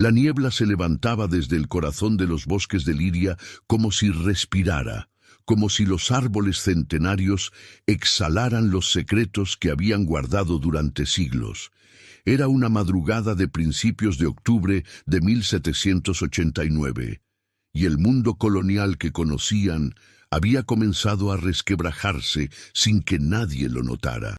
La niebla se levantaba desde el corazón de los bosques de Liria como si respirara, como si los árboles centenarios exhalaran los secretos que habían guardado durante siglos. Era una madrugada de principios de octubre de 1789, y el mundo colonial que conocían había comenzado a resquebrajarse sin que nadie lo notara.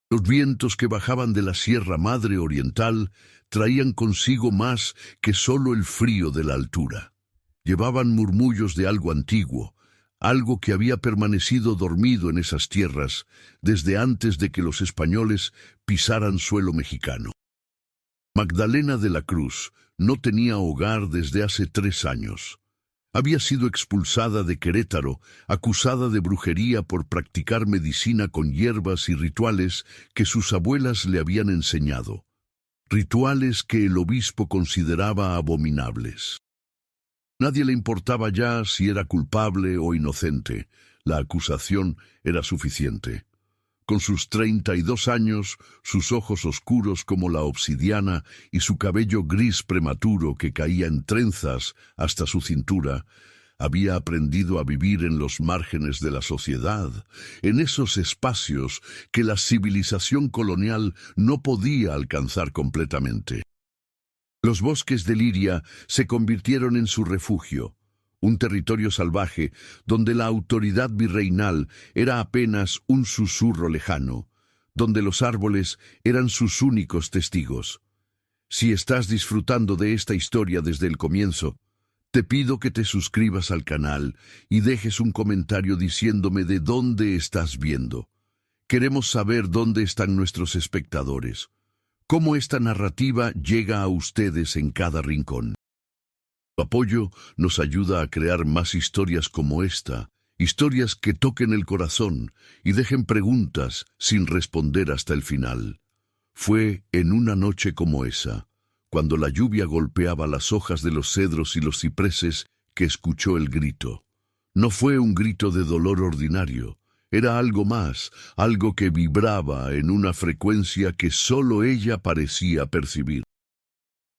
Los vientos que bajaban de la Sierra Madre Oriental traían consigo más que solo el frío de la altura. Llevaban murmullos de algo antiguo, algo que había permanecido dormido en esas tierras desde antes de que los españoles pisaran suelo mexicano. Magdalena de la Cruz no tenía hogar desde hace 3 años. Había sido expulsada de Querétaro, acusada de brujería por practicar medicina con hierbas y rituales que sus abuelas le habían enseñado. Rituales que el obispo consideraba abominables. Nadie le importaba ya si era culpable o inocente. La acusación era suficiente. Con sus 32 años, sus ojos oscuros como la obsidiana y su cabello gris prematuro que caía en trenzas hasta su cintura, había aprendido a vivir en los márgenes de la sociedad, en esos espacios que la civilización colonial no podía alcanzar completamente. Los bosques de Liria se convirtieron en su refugio, un territorio salvaje donde la autoridad virreinal era apenas un susurro lejano, donde los árboles eran sus únicos testigos. Si estás disfrutando de esta historia desde el comienzo, te pido que te suscribas al canal y dejes un comentario diciéndome de dónde estás viendo. Queremos saber dónde están nuestros espectadores, cómo esta narrativa llega a ustedes en cada rincón. Su apoyo nos ayuda a crear más historias como esta, historias que toquen el corazón y dejen preguntas sin responder hasta el final. Fue en una noche como esa, cuando la lluvia golpeaba las hojas de los cedros y los cipreses, que escuchó el grito. No fue un grito de dolor ordinario, era algo más, algo que vibraba en una frecuencia que solo ella parecía percibir.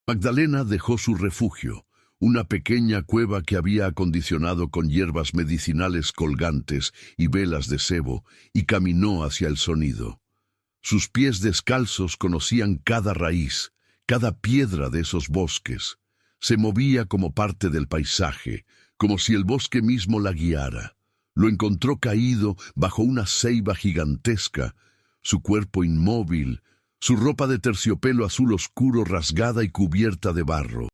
Magdalena dejó su refugio, una pequeña cueva que había acondicionado con hierbas medicinales colgantes y velas de sebo, y caminó hacia el sonido. Sus pies descalzos conocían cada raíz, cada piedra de esos bosques. Se movía como parte del paisaje, como si el bosque mismo la guiara. Lo encontró caído bajo una ceiba gigantesca, su cuerpo inmóvil, su ropa de terciopelo azul oscuro rasgada y cubierta de barro.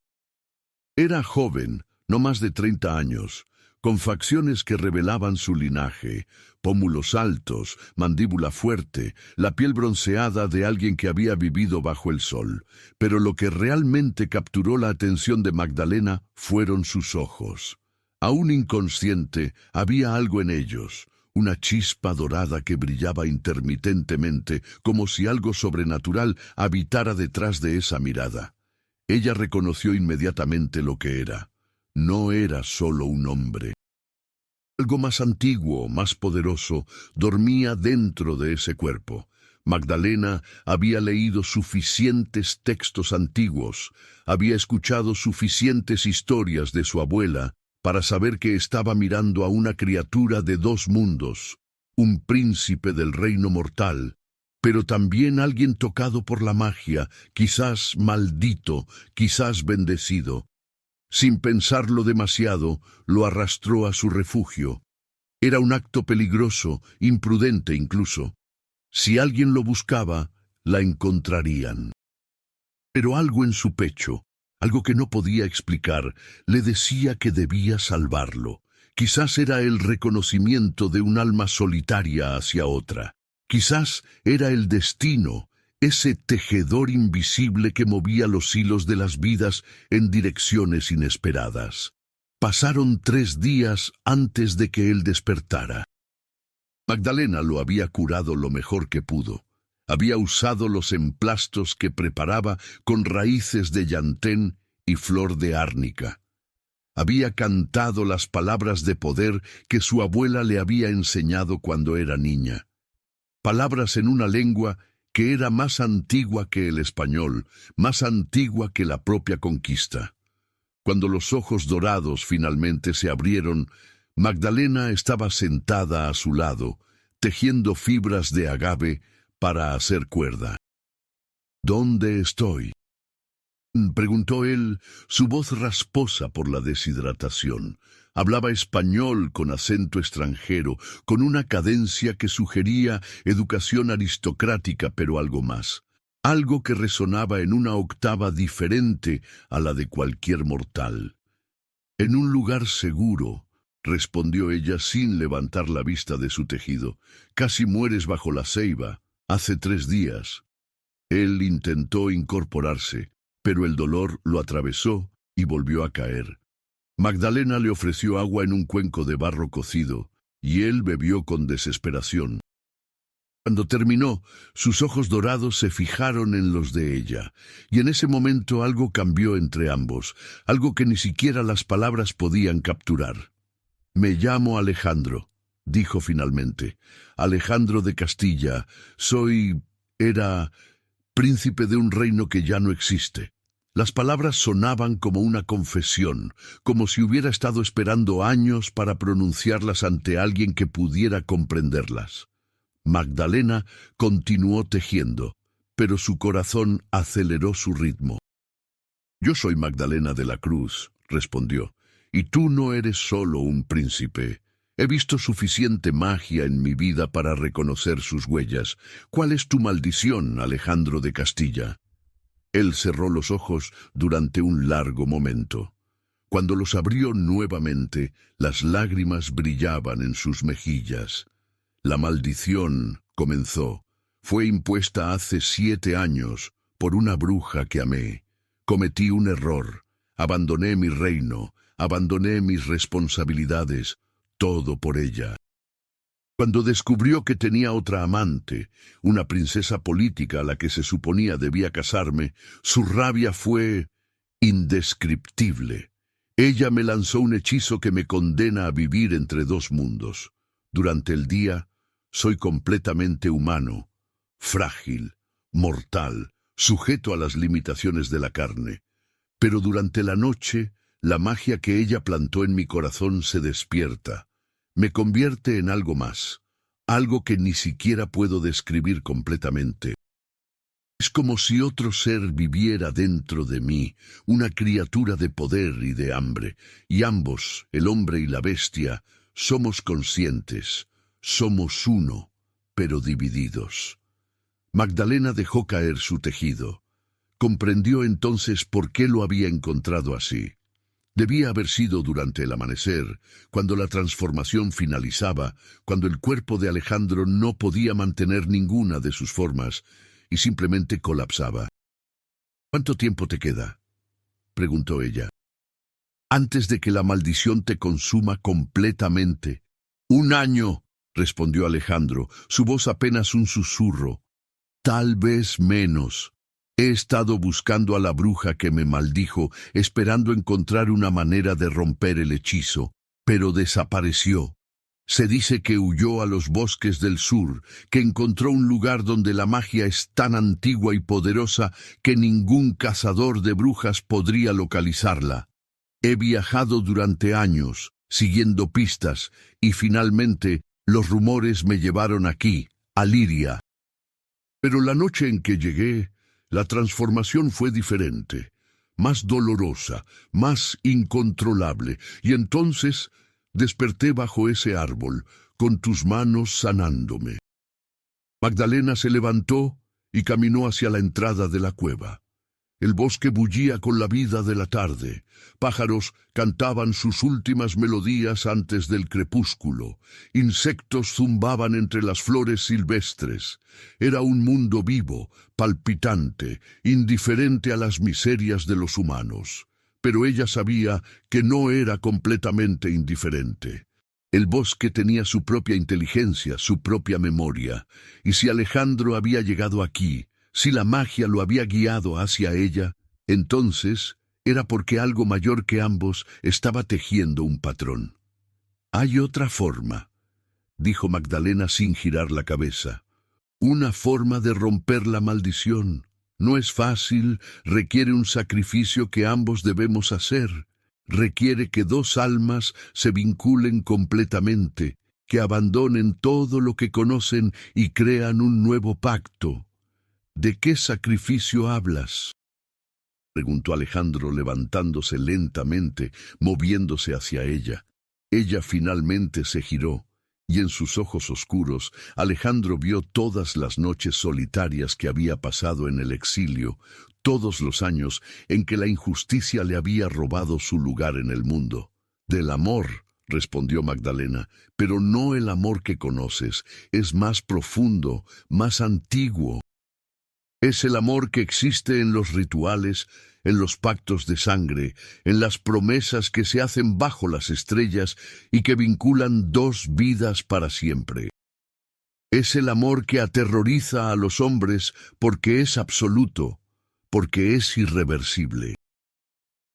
Era joven, no más de 30 años, con facciones que revelaban su linaje, pómulos altos, mandíbula fuerte, la piel bronceada de alguien que había vivido bajo el sol. Pero lo que realmente capturó la atención de Magdalena fueron sus ojos. Aún inconsciente, había algo en ellos, una chispa dorada que brillaba intermitentemente, como si algo sobrenatural habitara detrás de esa mirada. Ella reconoció inmediatamente lo que era. No era solo un hombre. Algo más antiguo, más poderoso, dormía dentro de ese cuerpo. Magdalena había leído suficientes textos antiguos, había escuchado suficientes historias de su abuela para saber que estaba mirando a una criatura de 2 mundos, un príncipe del reino mortal, pero también alguien tocado por la magia, quizás maldito, quizás bendecido. Sin pensarlo demasiado, lo arrastró a su refugio. Era un acto peligroso, imprudente incluso. Si alguien lo buscaba, la encontrarían. Pero algo en su pecho, algo que no podía explicar, le decía que debía salvarlo. Quizás era el reconocimiento de un alma solitaria hacia otra. Quizás era el destino, ese tejedor invisible que movía los hilos de las vidas en direcciones inesperadas. Pasaron 3 días antes de que él despertara. Magdalena lo había curado lo mejor que pudo. Había usado los emplastos que preparaba con raíces de llantén y flor de árnica. Había cantado las palabras de poder que su abuela le había enseñado cuando era niña. Palabras en una lengua que era más antigua que el español, más antigua que la propia conquista. Cuando los ojos dorados finalmente se abrieron, Magdalena estaba sentada a su lado, tejiendo fibras de agave para hacer cuerda. ¿Dónde estoy?, preguntó él, su voz rasposa por la deshidratación. Hablaba español con acento extranjero, con una cadencia que sugería educación aristocrática, pero algo más. Algo que resonaba en una octava diferente a la de cualquier mortal. «En un lugar seguro», respondió ella sin levantar la vista de su tejido. «Casi mueres bajo la ceiba. Hace 3 días». Él intentó incorporarse, pero el dolor lo atravesó y volvió a caer. Magdalena le ofreció agua en un cuenco de barro cocido, y él bebió con desesperación. Cuando terminó, sus ojos dorados se fijaron en los de ella, y en ese momento algo cambió entre ambos, algo que ni siquiera las palabras podían capturar. «Me llamo Alejandro», dijo finalmente. «Alejandro de Castilla. Era príncipe de un reino que ya no existe». Las palabras sonaban como una confesión, como si hubiera estado esperando años para pronunciarlas ante alguien que pudiera comprenderlas. Magdalena continuó tejiendo, pero su corazón aceleró su ritmo. «Yo soy Magdalena de la Cruz», respondió, «y tú no eres solo un príncipe. He visto suficiente magia en mi vida para reconocer sus huellas. ¿Cuál es tu maldición, Alejandro de Castilla?». Él cerró los ojos durante un largo momento. Cuando los abrió nuevamente, las lágrimas brillaban en sus mejillas. «La maldición», comenzó, «fue impuesta hace 7 años por una bruja que amé. Cometí un error. Abandoné mi reino, abandoné mis responsabilidades, todo por ella. Cuando descubrió que tenía otra amante, una princesa política a la que se suponía debía casarme, su rabia fue indescriptible. Ella me lanzó un hechizo que me condena a vivir entre 2 mundos. Durante el día, soy completamente humano, frágil, mortal, sujeto a las limitaciones de la carne. Pero durante la noche, la magia que ella plantó en mi corazón se despierta. Me convierte en algo más, algo que ni siquiera puedo describir completamente. Es como si otro ser viviera dentro de mí, una criatura de poder y de hambre, y ambos, el hombre y la bestia, somos conscientes, somos uno, pero divididos». Magdalena dejó caer su tejido. Comprendió entonces por qué lo había encontrado así. Debía haber sido durante el amanecer, cuando la transformación finalizaba, cuando el cuerpo de Alejandro no podía mantener ninguna de sus formas y simplemente colapsaba. «¿Cuánto tiempo te queda?», preguntó ella. «Antes de que la maldición te consuma completamente». «1 año», respondió Alejandro, su voz apenas un susurro. «Tal vez menos. He estado buscando a la bruja que me maldijo, esperando encontrar una manera de romper el hechizo, pero desapareció. Se dice que huyó a los bosques del sur, que encontró un lugar donde la magia es tan antigua y poderosa que ningún cazador de brujas podría localizarla. He viajado durante años, siguiendo pistas, y finalmente los rumores me llevaron aquí, a Liria. Pero la noche en que llegué, la transformación fue diferente, más dolorosa, más incontrolable, y entonces desperté bajo ese árbol, con tus manos sanándome». Magdalena se levantó y caminó hacia la entrada de la cueva. El bosque bullía con la vida de la tarde. Pájaros cantaban sus últimas melodías antes del crepúsculo. Insectos zumbaban entre las flores silvestres. Era un mundo vivo, palpitante, indiferente a las miserias de los humanos. Pero ella sabía que no era completamente indiferente. El bosque tenía su propia inteligencia, su propia memoria. Y si Alejandro había llegado aquí, si la magia lo había guiado hacia ella, entonces era porque algo mayor que ambos estaba tejiendo un patrón. «Hay otra forma», dijo Magdalena sin girar la cabeza. Una forma de romper la maldición. No es fácil, requiere un sacrificio que ambos debemos hacer. Requiere que dos almas se vinculen completamente, que abandonen todo lo que conocen y crean un nuevo pacto. ¿De qué sacrificio hablas?, preguntó Alejandro levantándose lentamente, moviéndose hacia ella. Ella finalmente se giró, y en sus ojos oscuros Alejandro vio todas las noches solitarias que había pasado en el exilio, todos los años en que la injusticia le había robado su lugar en el mundo. Del amor, respondió Magdalena, pero no el amor que conoces, es más profundo, más antiguo. Es el amor que existe en los rituales, en los pactos de sangre, en las promesas que se hacen bajo las estrellas y que vinculan dos vidas para siempre. Es el amor que aterroriza a los hombres porque es absoluto, porque es irreversible.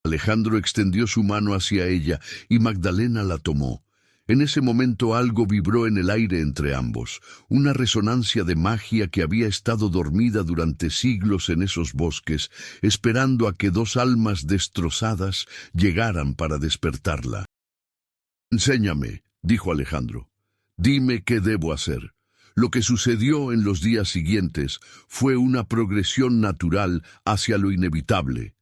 Alejandro extendió su mano hacia ella y Magdalena la tomó. En ese momento algo vibró en el aire entre ambos, una resonancia de magia que había estado dormida durante siglos en esos bosques, esperando a que dos almas destrozadas llegaran para despertarla. «Enséñame», dijo Alejandro. «Dime qué debo hacer». Lo que sucedió en los días siguientes fue una progresión natural hacia lo inevitable.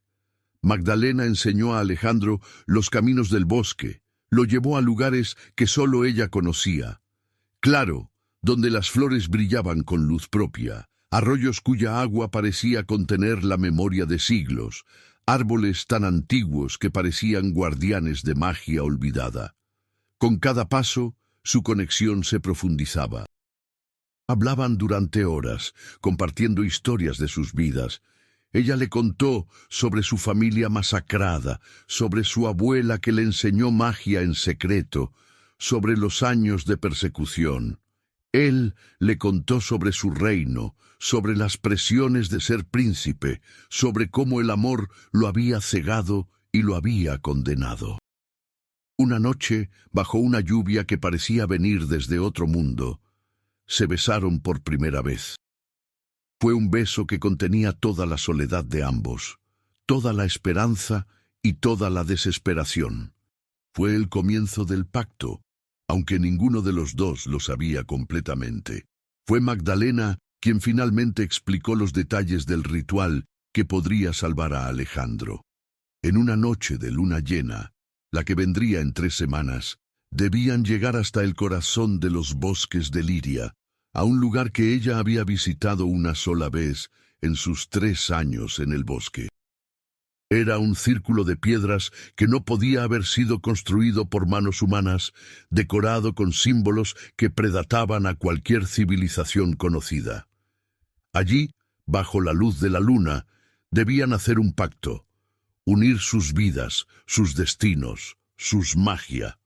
Magdalena enseñó a Alejandro los caminos del bosque, lo llevó a lugares que solo ella conocía. Claro, donde las flores brillaban con luz propia, arroyos cuya agua parecía contener la memoria de siglos, árboles tan antiguos que parecían guardianes de magia olvidada. Con cada paso, su conexión se profundizaba. Hablaban durante horas, compartiendo historias de sus vidas. Ella le contó sobre su familia masacrada, sobre su abuela que le enseñó magia en secreto, sobre los años de persecución. Él le contó sobre su reino, sobre las presiones de ser príncipe, sobre cómo el amor lo había cegado y lo había condenado. Una noche, bajo una lluvia que parecía venir desde otro mundo, se besaron por primera vez. Fue un beso que contenía toda la soledad de ambos, toda la esperanza y toda la desesperación. Fue el comienzo del pacto, aunque ninguno de los dos lo sabía completamente. Fue Magdalena quien finalmente explicó los detalles del ritual que podría salvar a Alejandro. En una noche de luna llena, la que vendría en 3 semanas, debían llegar hasta el corazón de los bosques de Liria, a un lugar que ella había visitado una sola vez en sus 3 años en el bosque. Era un círculo de piedras que no podía haber sido construido por manos humanas, decorado con símbolos que predataban a cualquier civilización conocida. Allí, bajo la luz de la luna, debían hacer un pacto, unir sus vidas, sus destinos, sus magia.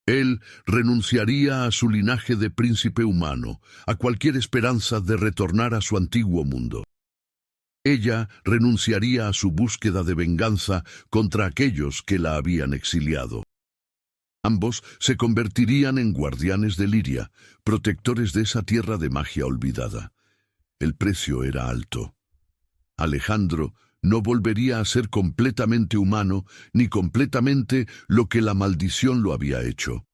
Él renunciaría a su linaje de príncipe humano, a cualquier esperanza de retornar a su antiguo mundo. Ella renunciaría a su búsqueda de venganza contra aquellos que la habían exiliado. Ambos se convertirían en guardianes de Liria, protectores de esa tierra de magia olvidada. El precio era alto. Alejandro no volvería a ser completamente humano ni completamente lo que la maldición lo había hecho.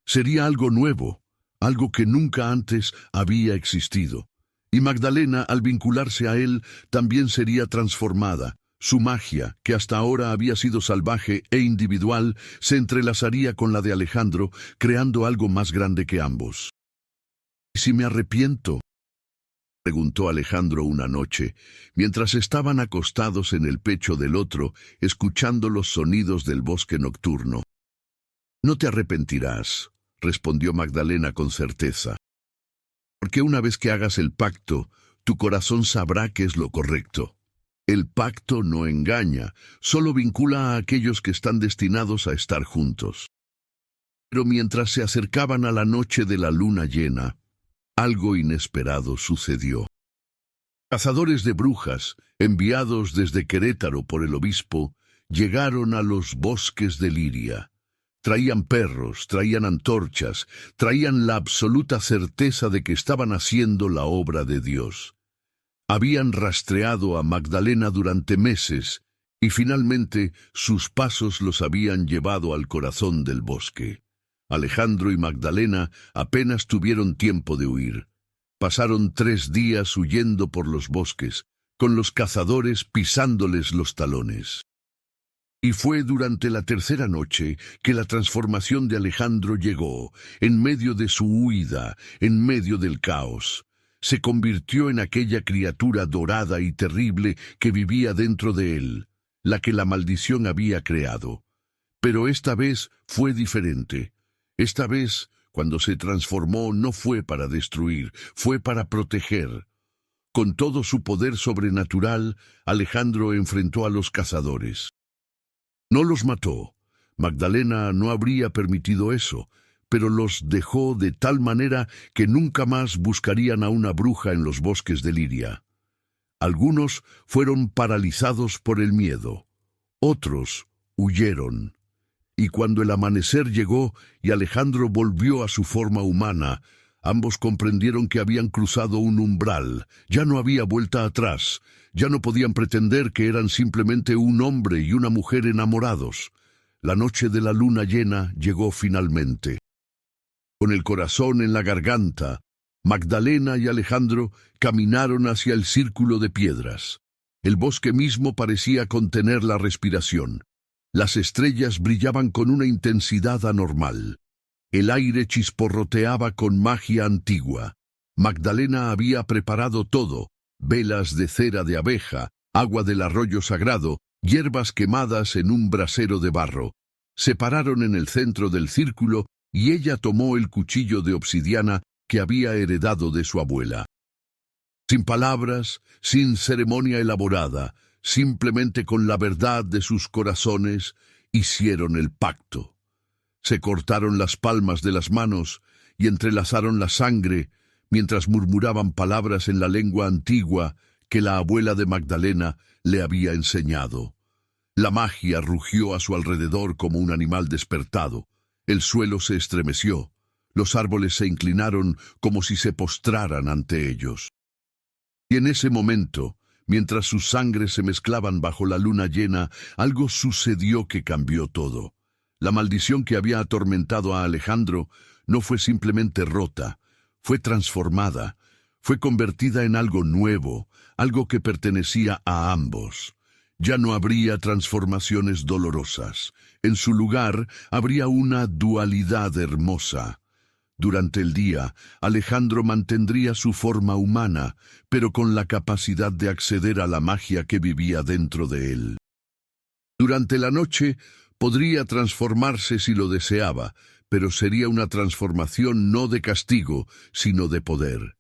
Sería algo nuevo, algo que nunca antes había existido. Y Magdalena, al vincularse a él, también sería transformada. Su magia, que hasta ahora había sido salvaje e individual, se entrelazaría con la de Alejandro, creando algo más grande que ambos. ¿Y si me arrepiento?, preguntó Alejandro una noche, mientras estaban acostados en el pecho del otro, escuchando los sonidos del bosque nocturno. «No te arrepentirás», respondió Magdalena con certeza. «Porque una vez que hagas el pacto, tu corazón sabrá que es lo correcto. El pacto no engaña, solo vincula a aquellos que están destinados a estar juntos». Pero mientras se acercaban a la noche de la luna llena, algo inesperado sucedió. Cazadores de brujas, enviados desde Querétaro por el obispo, llegaron a los bosques de Liria. Traían perros, traían antorchas, traían la absoluta certeza de que estaban haciendo la obra de Dios. Habían rastreado a Magdalena durante meses y finalmente sus pasos los habían llevado al corazón del bosque. Alejandro y Magdalena apenas tuvieron tiempo de huir. Pasaron 3 días huyendo por los bosques, con los cazadores pisándoles los talones. Y fue durante la 3.ª noche que la transformación de Alejandro llegó, en medio de su huida, en medio del caos. Se convirtió en aquella criatura dorada y terrible que vivía dentro de él, la que la maldición había creado. Pero esta vez fue diferente. Esta vez, cuando se transformó, no fue para destruir, fue para proteger. Con todo su poder sobrenatural, Alejandro enfrentó a los cazadores. No los mató. Magdalena no habría permitido eso, pero los dejó de tal manera que nunca más buscarían a una bruja en los bosques de Liria. Algunos fueron paralizados por el miedo, otros huyeron. Y cuando el amanecer llegó y Alejandro volvió a su forma humana, ambos comprendieron que habían cruzado un umbral. Ya no había vuelta atrás. Ya no podían pretender que eran simplemente un hombre y una mujer enamorados. La noche de la luna llena llegó finalmente. Con el corazón en la garganta, Magdalena y Alejandro caminaron hacia el círculo de piedras. El bosque mismo parecía contener la respiración. Las estrellas brillaban con una intensidad anormal. El aire chisporroteaba con magia antigua. Magdalena había preparado todo: velas de cera de abeja, agua del arroyo sagrado, hierbas quemadas en un brasero de barro. Se pararon en el centro del círculo y ella tomó el cuchillo de obsidiana que había heredado de su abuela. Sin palabras, sin ceremonia elaborada, simplemente con la verdad de sus corazones, hicieron el pacto. Se cortaron las palmas de las manos y entrelazaron la sangre mientras murmuraban palabras en la lengua antigua que la abuela de Magdalena le había enseñado. La magia rugió a su alrededor como un animal despertado. El suelo se estremeció. Los árboles se inclinaron como si se postraran ante ellos. Y en ese momento, mientras sus sangres se mezclaban bajo la luna llena, algo sucedió que cambió todo. La maldición que había atormentado a Alejandro no fue simplemente rota, fue transformada, fue convertida en algo nuevo, algo que pertenecía a ambos. Ya no habría transformaciones dolorosas. En su lugar habría una dualidad hermosa. Durante el día, Alejandro mantendría su forma humana, pero con la capacidad de acceder a la magia que vivía dentro de él. Durante la noche, podría transformarse si lo deseaba, pero sería una transformación no de castigo, sino de poder.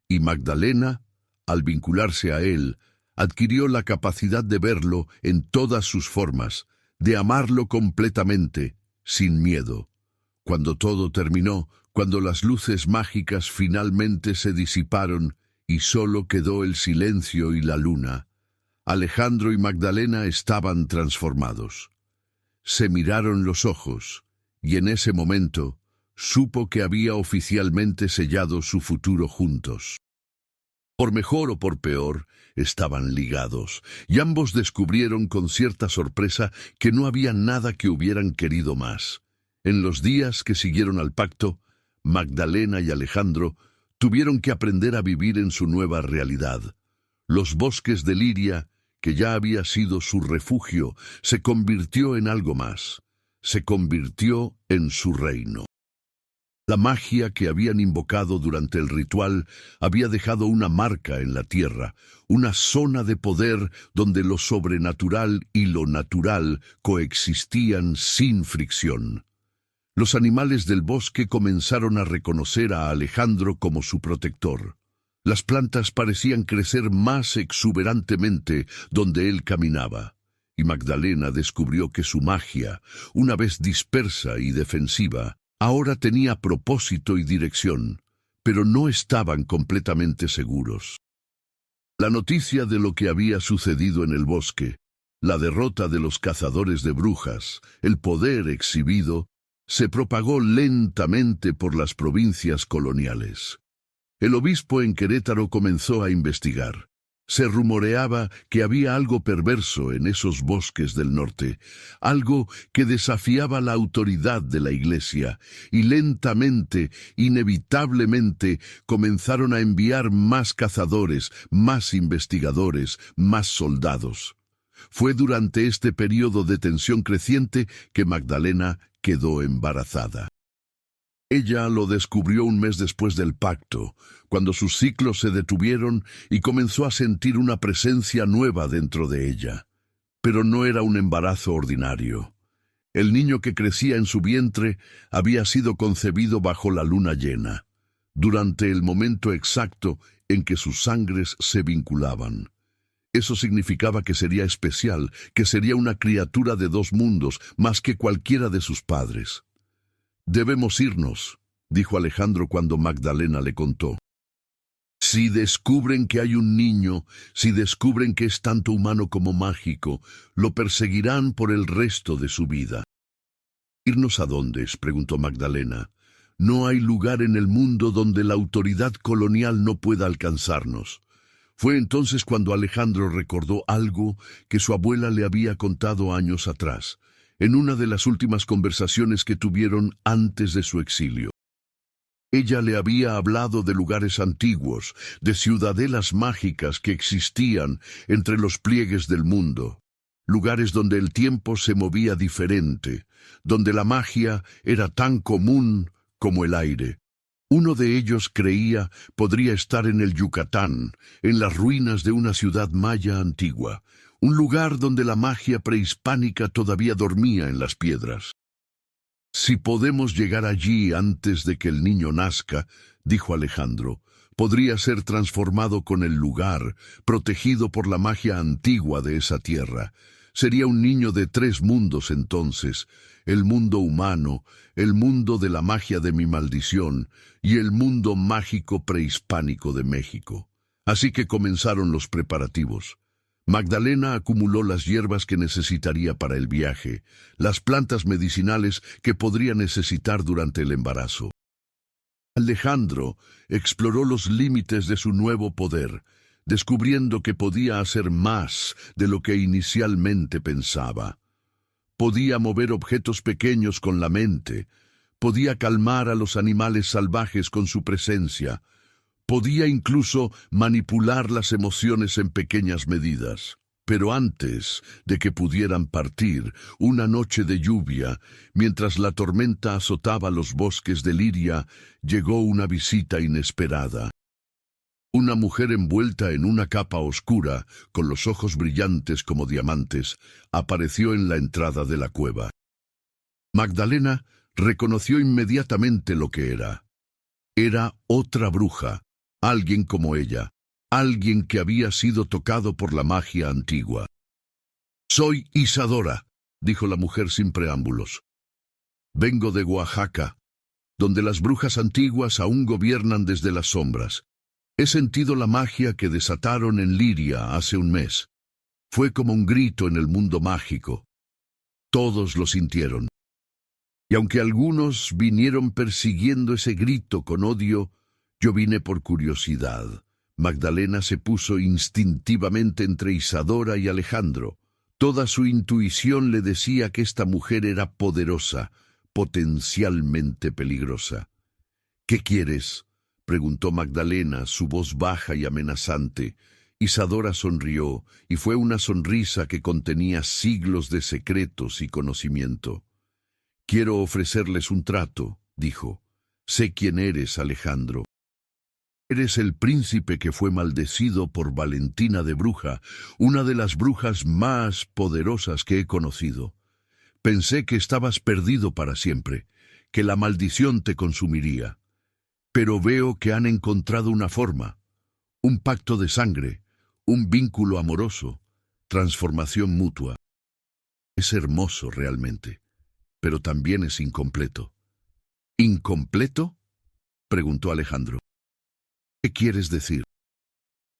Y Magdalena, al vincularse a él, adquirió la capacidad de verlo en todas sus formas, de amarlo completamente, sin miedo. Cuando todo terminó, cuando las luces mágicas finalmente se disiparon y solo quedó el silencio y la luna, Alejandro y Magdalena estaban transformados. Se miraron los ojos, y en ese momento supo que había oficialmente sellado su futuro juntos. Por mejor o por peor, estaban ligados, y ambos descubrieron con cierta sorpresa que no había nada que hubieran querido más. En los días que siguieron al pacto, Magdalena y Alejandro tuvieron que aprender a vivir en su nueva realidad. Los bosques de Liria, que ya había sido su refugio, se convirtió en algo más. Se convirtió en su reino. La magia que habían invocado durante el ritual había dejado una marca en la tierra, una zona de poder donde lo sobrenatural y lo natural coexistían sin fricción. Los animales del bosque comenzaron a reconocer a Alejandro como su protector. Las plantas parecían crecer más exuberantemente donde él caminaba, y Magdalena descubrió que su magia, una vez dispersa y defensiva, ahora tenía propósito y dirección, pero no estaban completamente seguros. La noticia de lo que había sucedido en el bosque, la derrota de los cazadores de brujas, el poder exhibido, se propagó lentamente por las provincias coloniales. El obispo en Querétaro comenzó a investigar. Se rumoreaba que había algo perverso en esos bosques del norte, algo que desafiaba la autoridad de la Iglesia, y lentamente, inevitablemente, comenzaron a enviar más cazadores, más investigadores, más soldados. Fue durante este periodo de tensión creciente que Magdalena quedó embarazada. Ella lo descubrió un mes después del pacto, cuando sus ciclos se detuvieron y comenzó a sentir una presencia nueva dentro de ella. Pero no era un embarazo ordinario. El niño que crecía en su vientre había sido concebido bajo la luna llena, durante el momento exacto en que sus sangres se vinculaban. Eso significaba que sería especial, que sería una criatura de dos mundos, más que cualquiera de sus padres. «Debemos irnos», dijo Alejandro cuando Magdalena le contó. «Si descubren que hay un niño, si descubren que es tanto humano como mágico, lo perseguirán por el resto de su vida». «¿Irnos a dónde?», preguntó Magdalena. «No hay lugar en el mundo donde la autoridad colonial no pueda alcanzarnos». Fue entonces cuando Alejandro recordó algo que su abuela le había contado años atrás, en una de las últimas conversaciones que tuvieron antes de su exilio. Ella le había hablado de lugares antiguos, de ciudadelas mágicas que existían entre los pliegues del mundo, lugares donde el tiempo se movía diferente, donde la magia era tan común como el aire. Uno de ellos creía podría estar en el Yucatán, en las ruinas de una ciudad maya antigua, un lugar donde la magia prehispánica todavía dormía en las piedras. «Si podemos llegar allí antes de que el niño nazca», dijo Alejandro, «podría ser transformado con el lugar, protegido por la magia antigua de esa tierra. Sería un niño de tres mundos entonces, el mundo humano, el mundo de la magia de mi maldición y el mundo mágico prehispánico de México». Así que comenzaron los preparativos. Magdalena acumuló las hierbas que necesitaría para el viaje, las plantas medicinales que podría necesitar durante el embarazo. Alejandro exploró los límites de su nuevo poder, descubriendo que podía hacer más de lo que inicialmente pensaba. Podía mover objetos pequeños con la mente, podía calmar a los animales salvajes con su presencia, podía incluso manipular las emociones en pequeñas medidas. Pero antes de que pudieran partir, una noche de lluvia, mientras la tormenta azotaba los bosques de Liria, llegó una visita inesperada. Una mujer envuelta en una capa oscura, con los ojos brillantes como diamantes, apareció en la entrada de la cueva. Magdalena reconoció inmediatamente lo que era. Era otra bruja. Alguien como ella, alguien que había sido tocado por la magia antigua. «Soy Isadora», dijo la mujer sin preámbulos. «Vengo de Oaxaca, donde las brujas antiguas aún gobiernan desde las sombras. He sentido la magia que desataron en Liria hace un mes. Fue como un grito en el mundo mágico. Todos lo sintieron. Y aunque algunos vinieron persiguiendo ese grito con odio, yo vine por curiosidad». Magdalena se puso instintivamente entre Isadora y Alejandro. Toda su intuición le decía que esta mujer era poderosa, potencialmente peligrosa. «¿Qué quieres?», preguntó Magdalena, su voz baja y amenazante. Isadora sonrió, y fue una sonrisa que contenía siglos de secretos y conocimiento. «Quiero ofrecerles un trato», dijo. «Sé quién eres, Alejandro. Eres el príncipe que fue maldecido por Valentina de Bruja, una de las brujas más poderosas que he conocido. Pensé que estabas perdido para siempre, que la maldición te consumiría. Pero veo que han encontrado una forma, un pacto de sangre, un vínculo amoroso, transformación mutua. Es hermoso realmente, pero también es incompleto». «¿Incompleto?», preguntó Alejandro. «¿Qué quieres decir?».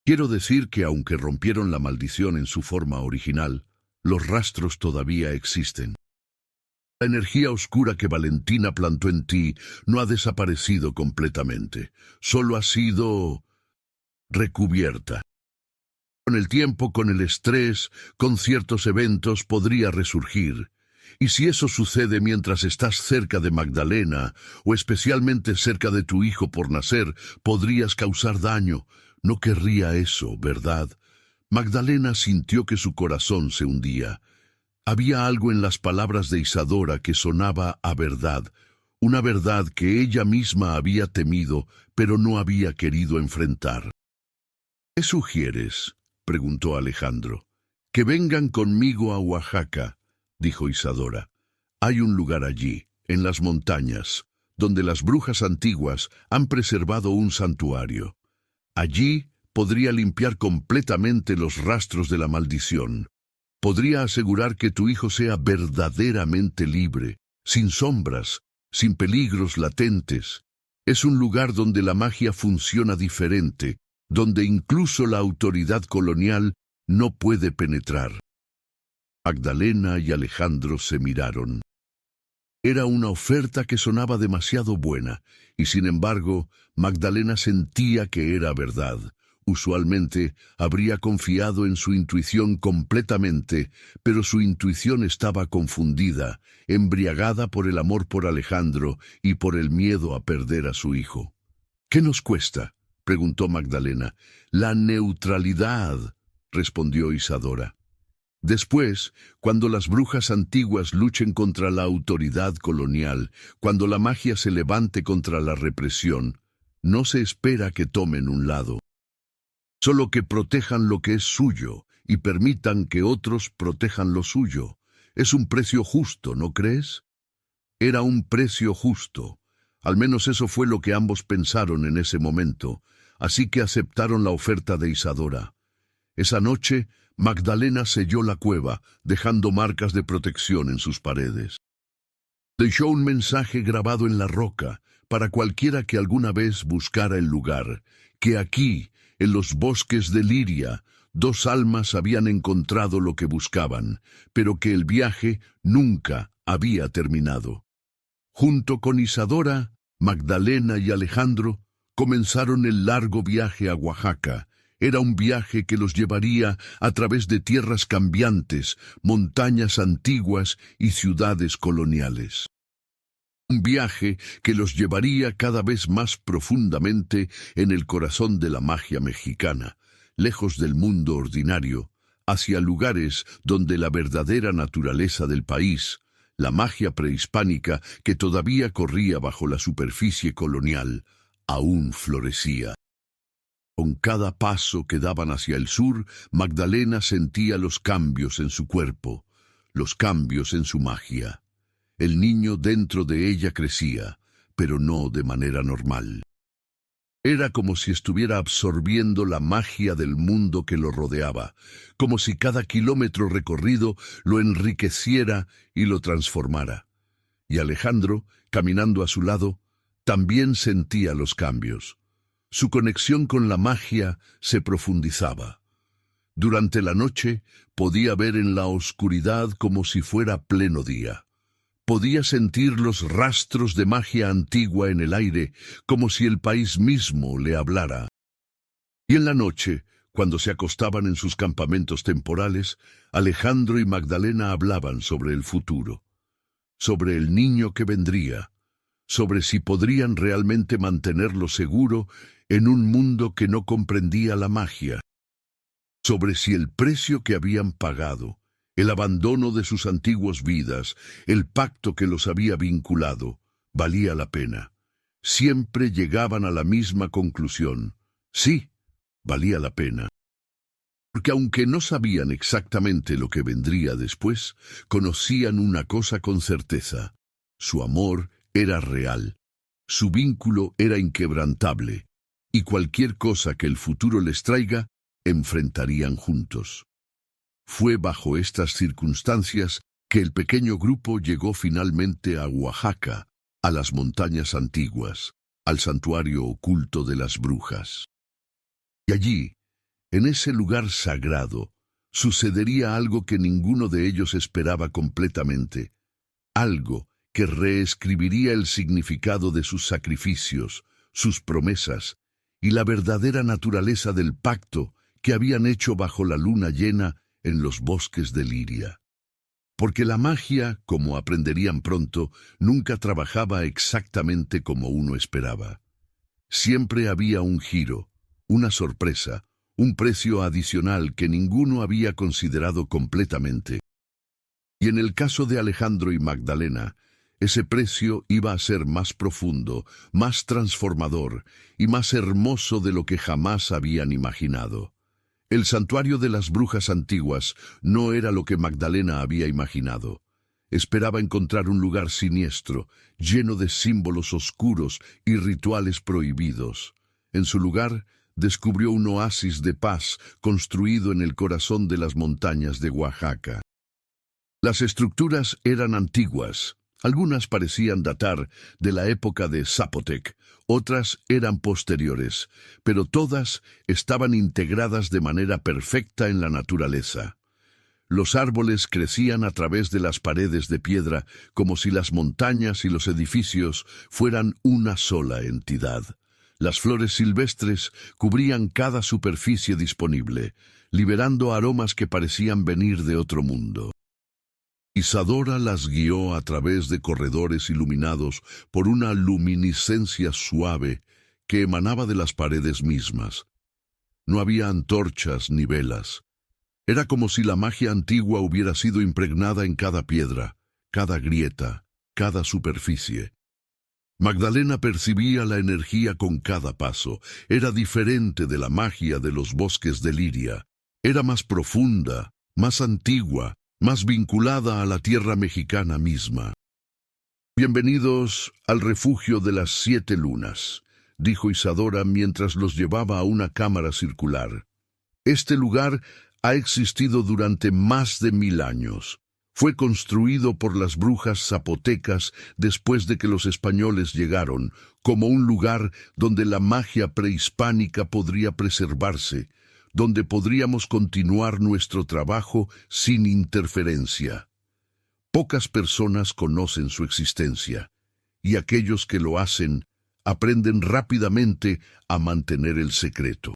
«Quiero decir que aunque rompieron la maldición en su forma original, los rastros todavía existen. La energía oscura que Valentina plantó en ti no ha desaparecido completamente, solo ha sido recubierta. Con el tiempo, con el estrés, con ciertos eventos podría resurgir. Y si eso sucede mientras estás cerca de Magdalena, o especialmente cerca de tu hijo por nacer, podrías causar daño. No querría eso, ¿verdad? Magdalena sintió que su corazón se hundía. Había algo en las palabras de Isadora que sonaba a verdad, una verdad que ella misma había temido, pero no había querido enfrentar. ¿Qué sugieres?, preguntó Alejandro. Que vengan conmigo a Oaxaca, dijo Isadora. Hay un lugar allí, en las montañas, donde las brujas antiguas han preservado un santuario. Allí podría limpiar completamente los rastros de la maldición. Podría asegurar que tu hijo sea verdaderamente libre, sin sombras, sin peligros latentes. Es un lugar donde la magia funciona diferente, donde incluso la autoridad colonial no puede penetrar. Magdalena y Alejandro se miraron. Era una oferta que sonaba demasiado buena, y sin embargo, Magdalena sentía que era verdad. Usualmente habría confiado en su intuición completamente, pero su intuición estaba confundida, embriagada por el amor por Alejandro y por el miedo a perder a su hijo. ¿Qué nos cuesta?, preguntó Magdalena. La neutralidad, respondió Isadora. Después, cuando las brujas antiguas luchen contra la autoridad colonial, cuando la magia se levante contra la represión, no se espera que tomen un lado. Solo que protejan lo que es suyo y permitan que otros protejan lo suyo. Es un precio justo, ¿no crees? Era un precio justo. Al menos eso fue lo que ambos pensaron en ese momento, así que aceptaron la oferta de Isadora. Esa noche, Magdalena selló la cueva, dejando marcas de protección en sus paredes. Dejó un mensaje grabado en la roca para cualquiera que alguna vez buscara el lugar, que aquí, en los bosques de Liria, dos almas habían encontrado lo que buscaban, pero que el viaje nunca había terminado. Junto con Isadora, Magdalena y Alejandro, comenzaron el largo viaje a Oaxaca. Era un viaje que los llevaría a través de tierras cambiantes, montañas antiguas y ciudades coloniales. Un viaje que los llevaría cada vez más profundamente en el corazón de la magia mexicana, lejos del mundo ordinario, hacia lugares donde la verdadera naturaleza del país, la magia prehispánica que todavía corría bajo la superficie colonial, aún florecía. Con cada paso que daban hacia el sur, Magdalena sentía los cambios en su cuerpo, los cambios en su magia. El niño dentro de ella crecía, pero no de manera normal. Era como si estuviera absorbiendo la magia del mundo que lo rodeaba, como si cada kilómetro recorrido lo enriqueciera y lo transformara. Y Alejandro, caminando a su lado, también sentía los cambios. Su conexión con la magia se profundizaba. Durante la noche podía ver en la oscuridad como si fuera pleno día. Podía sentir los rastros de magia antigua en el aire, como si el país mismo le hablara. Y en la noche, cuando se acostaban en sus campamentos temporales, Alejandro y Magdalena hablaban sobre el futuro, sobre el niño que vendría, sobre si podrían realmente mantenerlo seguro en un mundo que no comprendía la magia, sobre si el precio que habían pagado, el abandono de sus antiguas vidas, el pacto que los había vinculado, valía la pena. Siempre llegaban a la misma conclusión. Sí, valía la pena. Porque aunque no sabían exactamente lo que vendría después, conocían una cosa con certeza. Su amor era real. Su vínculo era inquebrantable. Y cualquier cosa que el futuro les traiga, enfrentarían juntos. Fue bajo estas circunstancias que el pequeño grupo llegó finalmente a Oaxaca, a las montañas antiguas, al santuario oculto de las brujas. Y allí, en ese lugar sagrado, sucedería algo que ninguno de ellos esperaba completamente, algo que reescribiría el significado de sus sacrificios, sus promesas y la verdadera naturaleza del pacto que habían hecho bajo la luna llena en los bosques de Liria. Porque la magia, como aprenderían pronto, nunca trabajaba exactamente como uno esperaba. Siempre había un giro, una sorpresa, un precio adicional que ninguno había considerado completamente. Y en el caso de Alejandro y Magdalena, ese precio iba a ser más profundo, más transformador y más hermoso de lo que jamás habían imaginado. El santuario de las brujas antiguas no era lo que Magdalena había imaginado. Esperaba encontrar un lugar siniestro, lleno de símbolos oscuros y rituales prohibidos. En su lugar, descubrió un oasis de paz construido en el corazón de las montañas de Oaxaca. Las estructuras eran antiguas. Algunas parecían datar de la época de Zapotec, otras eran posteriores, pero todas estaban integradas de manera perfecta en la naturaleza. Los árboles crecían a través de las paredes de piedra como si las montañas y los edificios fueran una sola entidad. Las flores silvestres cubrían cada superficie disponible, liberando aromas que parecían venir de otro mundo. Isadora las guió a través de corredores iluminados por una luminiscencia suave que emanaba de las paredes mismas. No había antorchas ni velas. Era como si la magia antigua hubiera sido impregnada en cada piedra, cada grieta, cada superficie. Magdalena percibía la energía con cada paso. Era diferente de la magia de los bosques de Liria. Era más profunda, más antigua, más vinculada a la tierra mexicana misma. «Bienvenidos al refugio de las 7 lunas», dijo Isadora mientras los llevaba a una cámara circular. «Este lugar ha existido durante más de 1000 años. Fue construido por las brujas zapotecas después de que los españoles llegaron, como un lugar donde la magia prehispánica podría preservarse, donde podríamos continuar nuestro trabajo sin interferencia. Pocas personas conocen su existencia, y aquellos que lo hacen aprenden rápidamente a mantener el secreto».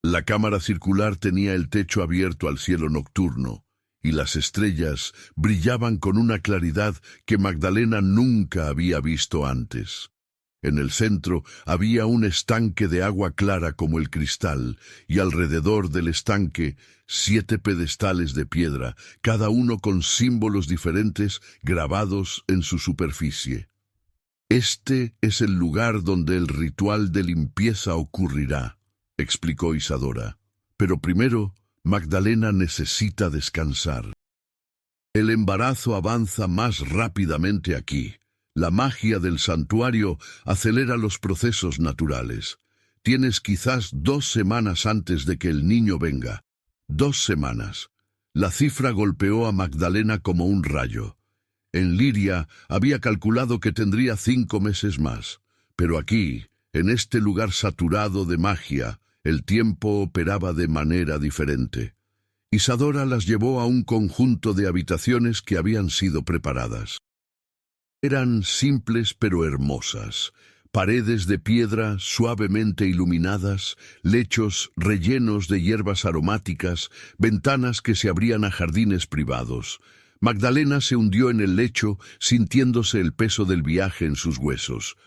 La cámara circular tenía el techo abierto al cielo nocturno, y las estrellas brillaban con una claridad que Magdalena nunca había visto antes. En el centro había un estanque de agua clara como el cristal, y alrededor del estanque 7 pedestales de piedra, cada uno con símbolos diferentes grabados en su superficie. «Este es el lugar donde el ritual de limpieza ocurrirá», explicó Isadora. «Pero primero, Magdalena necesita descansar. El embarazo avanza más rápidamente aquí. La magia del santuario acelera los procesos naturales. Tienes quizás 2 semanas antes de que el niño venga. 2 semanas. La cifra golpeó a Magdalena como un rayo. En Liria había calculado que tendría 5 meses más. Pero aquí, en este lugar saturado de magia, el tiempo operaba de manera diferente. Isadora las llevó a un conjunto de habitaciones que habían sido preparadas. Eran simples pero hermosas, paredes de piedra suavemente iluminadas, lechos rellenos de hierbas aromáticas, ventanas que se abrían a jardines privados. Magdalena se hundió en el lecho, sintiéndose el peso del viaje en sus huesos.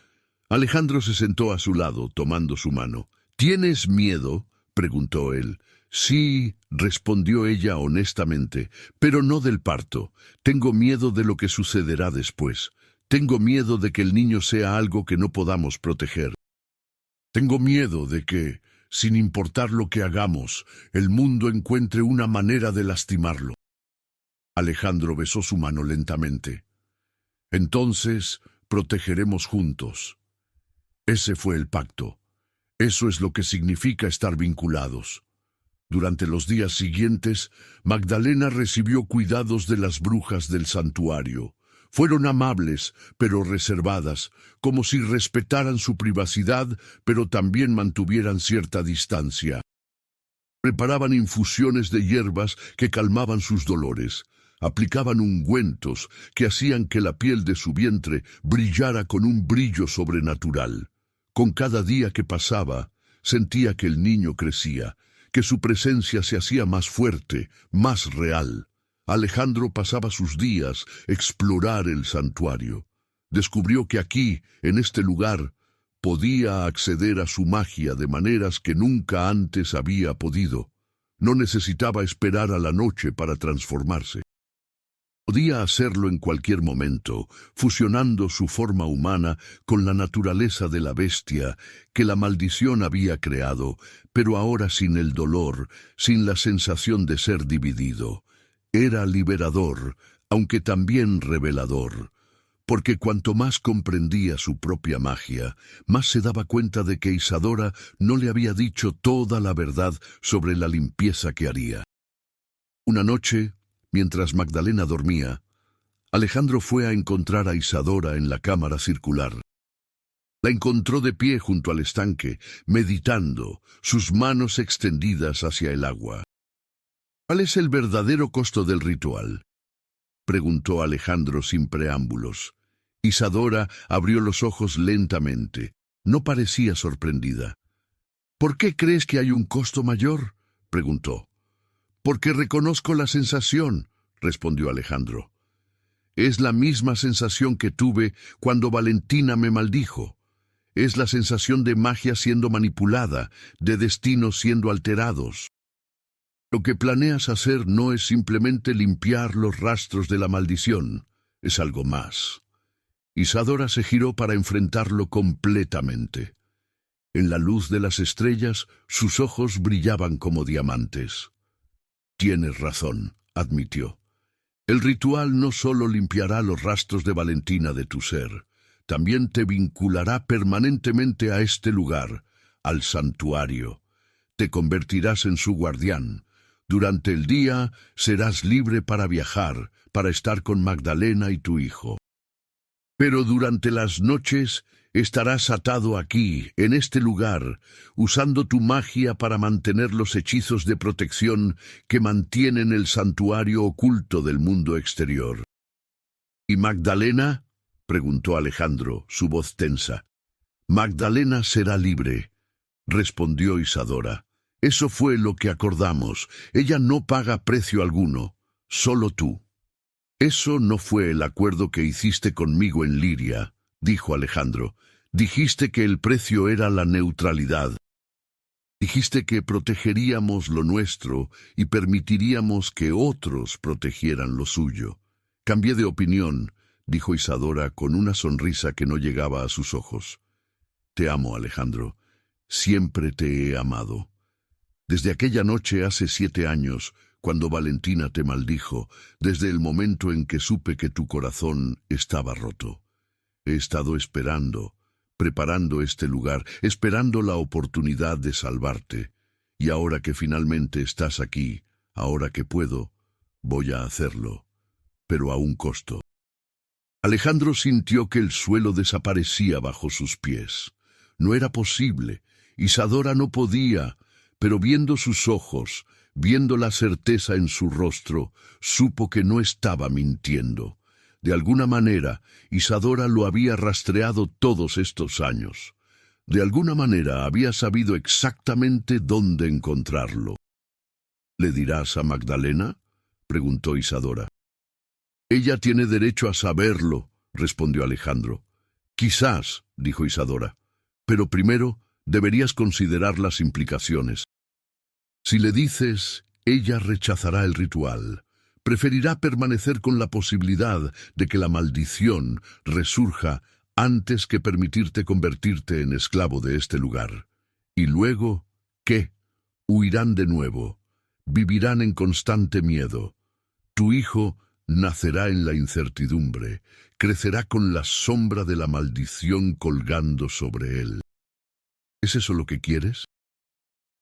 Alejandro se sentó a su lado, tomando su mano. «¿Tienes miedo?», preguntó él. «Sí», respondió ella honestamente, «pero no del parto. Tengo miedo de lo que sucederá después. Tengo miedo de que el niño sea algo que no podamos proteger. Tengo miedo de que, sin importar lo que hagamos, el mundo encuentre una manera de lastimarlo». Alejandro besó su mano lentamente. «Entonces, protegeremos juntos». Ese fue el pacto. Eso es lo que significa estar vinculados. Durante los días siguientes, Magdalena recibió cuidados de las brujas del santuario. Fueron amables, pero reservadas, como si respetaran su privacidad, pero también mantuvieran cierta distancia. Preparaban infusiones de hierbas que calmaban sus dolores. Aplicaban ungüentos que hacían que la piel de su vientre brillara con un brillo sobrenatural. Con cada día que pasaba, sentía que el niño crecía, que su presencia se hacía más fuerte, más real. Alejandro pasaba sus días explorar el santuario. Descubrió que aquí, en este lugar, podía acceder a su magia de maneras que nunca antes había podido. No necesitaba esperar a la noche para transformarse. Podía hacerlo en cualquier momento, fusionando su forma humana con la naturaleza de la bestia que la maldición había creado, pero ahora sin el dolor, sin la sensación de ser dividido. Era liberador, aunque también revelador, porque cuanto más comprendía su propia magia, más se daba cuenta de que Isadora no le había dicho toda la verdad sobre la limpieza que haría. Una noche, mientras Magdalena dormía, Alejandro fue a encontrar a Isadora en la cámara circular. La encontró de pie junto al estanque, meditando, sus manos extendidas hacia el agua. ¿Cuál es el verdadero costo del ritual?, preguntó Alejandro sin preámbulos. Isadora abrió los ojos lentamente. No parecía sorprendida. ¿Por qué crees que hay un costo mayor?, preguntó. Porque reconozco la sensación, respondió Alejandro. Es la misma sensación que tuve cuando Valentina me maldijo. Es la sensación de magia siendo manipulada, de destinos siendo alterados. Lo que planeas hacer no es simplemente limpiar los rastros de la maldición, es algo más. Isadora se giró para enfrentarlo completamente. En la luz de las estrellas, sus ojos brillaban como diamantes. Tienes razón, admitió. El ritual no solo limpiará los rastros de Valentina de tu ser, también te vinculará permanentemente a este lugar, al santuario. Te convertirás en su guardián. Durante el día serás libre para viajar, para estar con Magdalena y tu hijo. Pero durante las noches estarás atado aquí, en este lugar, usando tu magia para mantener los hechizos de protección que mantienen el santuario oculto del mundo exterior. ¿Y Magdalena?, preguntó Alejandro, su voz tensa. Magdalena será libre, respondió Isadora. Eso fue lo que acordamos. Ella no paga precio alguno, solo tú. Eso no fue el acuerdo que hiciste conmigo en Liria, dijo Alejandro. Dijiste que el precio era la neutralidad. Dijiste que protegeríamos lo nuestro y permitiríamos que otros protegieran lo suyo. Cambié de opinión, dijo Isadora con una sonrisa que no llegaba a sus ojos. Te amo, Alejandro. Siempre te he amado. Desde aquella noche hace 7 años, cuando Valentina te maldijo, desde el momento en que supe que tu corazón estaba roto. He estado esperando, preparando este lugar, esperando la oportunidad de salvarte. Y ahora que finalmente estás aquí, ahora que puedo, voy a hacerlo, pero a un costo. Alejandro sintió que el suelo desaparecía bajo sus pies. No era posible. Isadora no podía, pero viendo sus ojos, viendo la certeza en su rostro, supo que no estaba mintiendo. De alguna manera, Isadora lo había rastreado todos estos años. De alguna manera había sabido exactamente dónde encontrarlo. ¿Le dirás a Magdalena?, preguntó Isadora. Ella tiene derecho a saberlo, respondió Alejandro. Quizás, dijo Isadora, pero primero deberías considerar las implicaciones. Si le dices, ella rechazará el ritual. Preferirá permanecer con la posibilidad de que la maldición resurja antes que permitirte convertirte en esclavo de este lugar. Y luego, ¿qué? Huirán de nuevo. Vivirán en constante miedo. Tu hijo nacerá en la incertidumbre, crecerá con la sombra de la maldición colgando sobre él. ¿Es eso lo que quieres?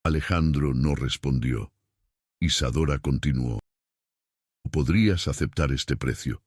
Alejandro no respondió. Isadora continuó. ¿Podrías aceptar este precio?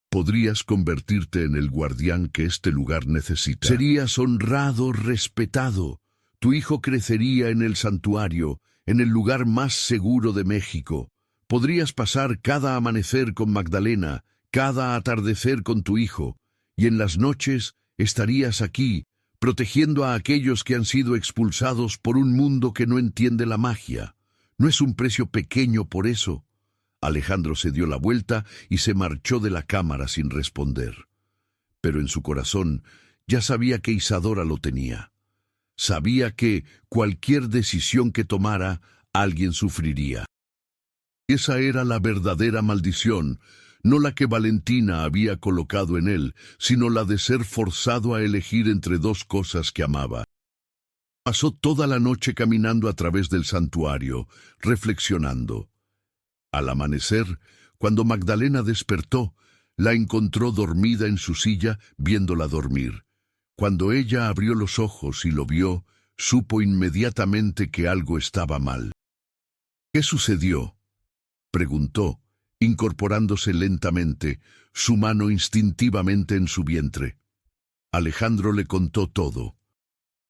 ¿Podrías convertirte en el guardián que este lugar necesita? Serías honrado, respetado. Tu hijo crecería en el santuario, en el lugar más seguro de México. Podrías pasar cada amanecer con Magdalena, cada atardecer con tu hijo, y en las noches estarías aquí, protegiendo a aquellos que han sido expulsados por un mundo que no entiende la magia. ¿No es un precio pequeño por eso? Alejandro se dio la vuelta y se marchó de la cámara sin responder. Pero en su corazón ya sabía que Isadora lo tenía. Sabía que cualquier decisión que tomara, alguien sufriría. Esa era la verdadera maldición, no la que Valentina había colocado en él, sino la de ser forzado a elegir entre dos cosas que amaba. Pasó toda la noche caminando a través del santuario, reflexionando. Al amanecer, cuando Magdalena despertó, la encontró dormida en su silla, viéndola dormir. Cuando ella abrió los ojos y lo vio, supo inmediatamente que algo estaba mal. ¿Qué sucedió?, preguntó, incorporándose lentamente, su mano instintivamente en su vientre. Alejandro le contó todo.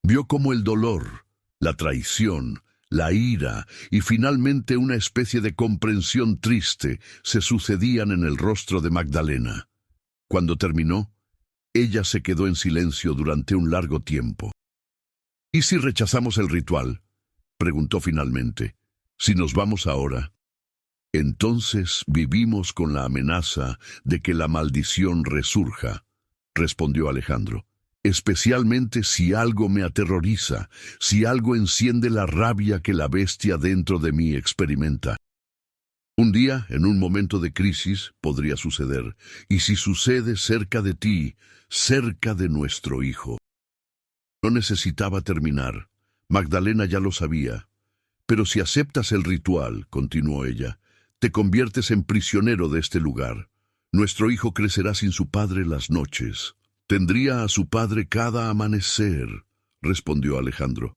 Vio cómo el dolor, la traición, la ira y finalmente una especie de comprensión triste se sucedían en el rostro de Magdalena. Cuando terminó, ella se quedó en silencio durante un largo tiempo. ¿Y si rechazamos el ritual?, preguntó finalmente. ¿Si nos vamos ahora? Entonces vivimos con la amenaza de que la maldición resurja, respondió Alejandro. Especialmente si algo me aterroriza, si algo enciende la rabia que la bestia dentro de mí experimenta. Un día, en un momento de crisis, podría suceder, y si sucede cerca de ti, cerca de nuestro hijo. No necesitaba terminar. Magdalena ya lo sabía. Pero si aceptas el ritual, continuó ella, te conviertes en prisionero de este lugar. Nuestro hijo crecerá sin su padre las noches. Tendría a su padre cada amanecer, respondió Alejandro,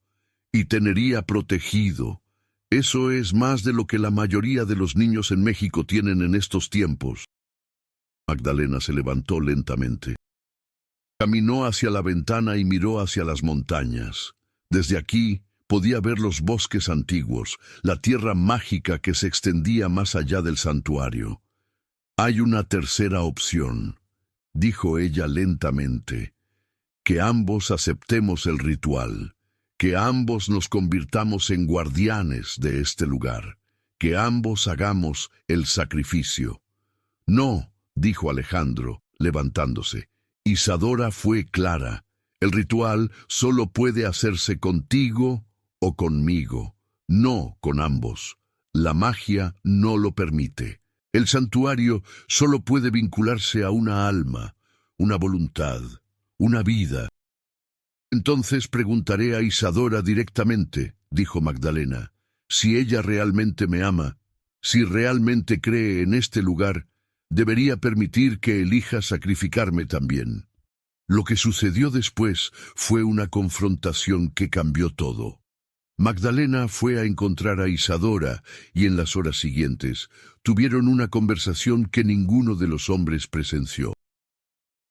y tenería protegido. Eso es más de lo que la mayoría de los niños en México tienen en estos tiempos. Magdalena se levantó lentamente. Caminó hacia la ventana y miró hacia las montañas. Desde aquí podía ver los bosques antiguos, la tierra mágica que se extendía más allá del santuario. Hay una tercera opción, dijo ella lentamente, que ambos aceptemos el ritual, que ambos nos convirtamos en guardianes de este lugar, que ambos hagamos el sacrificio. No, dijo Alejandro, levantándose. Isadora fue clara. El ritual solo puede hacerse contigo o conmigo, no con ambos. La magia no lo permite. El santuario solo puede vincularse a una alma, una voluntad, una vida. Entonces preguntaré a Isadora directamente, dijo Magdalena, si ella realmente me ama, si realmente cree en este lugar, debería permitir que elija sacrificarme también. Lo que sucedió después fue una confrontación que cambió todo. Magdalena fue a encontrar a Isadora y en las horas siguientes tuvieron una conversación que ninguno de los hombres presenció.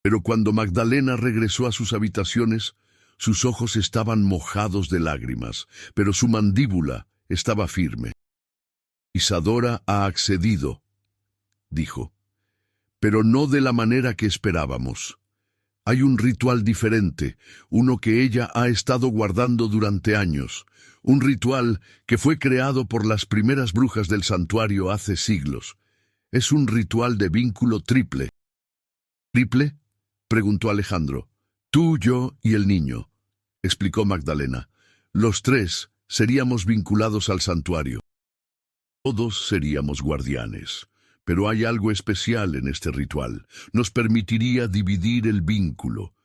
Pero cuando Magdalena regresó a sus habitaciones, sus ojos estaban mojados de lágrimas, pero su mandíbula estaba firme. Isadora ha accedido, dijo, pero no de la manera que esperábamos. Hay un ritual diferente, uno que ella ha estado guardando durante años, un ritual que fue creado por las primeras brujas del santuario hace siglos. Es un ritual de vínculo triple. ¿Triple?, preguntó Alejandro. Tú, yo y el niño, explicó Magdalena. Los tres seríamos vinculados al santuario. Todos seríamos guardianes. Pero hay algo especial en este ritual. Nos permitiría dividir el vínculo.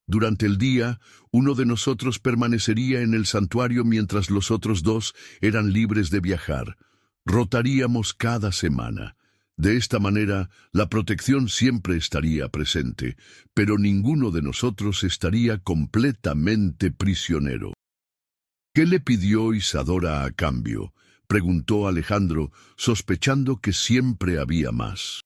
Durante el día, uno de nosotros permanecería en el santuario mientras los otros dos eran libres de viajar. Rotaríamos cada semana. De esta manera, la protección siempre estaría presente, pero ninguno de nosotros estaría completamente prisionero. ¿Qué le pidió Isadora a cambio?, preguntó Alejandro, sospechando que siempre había más.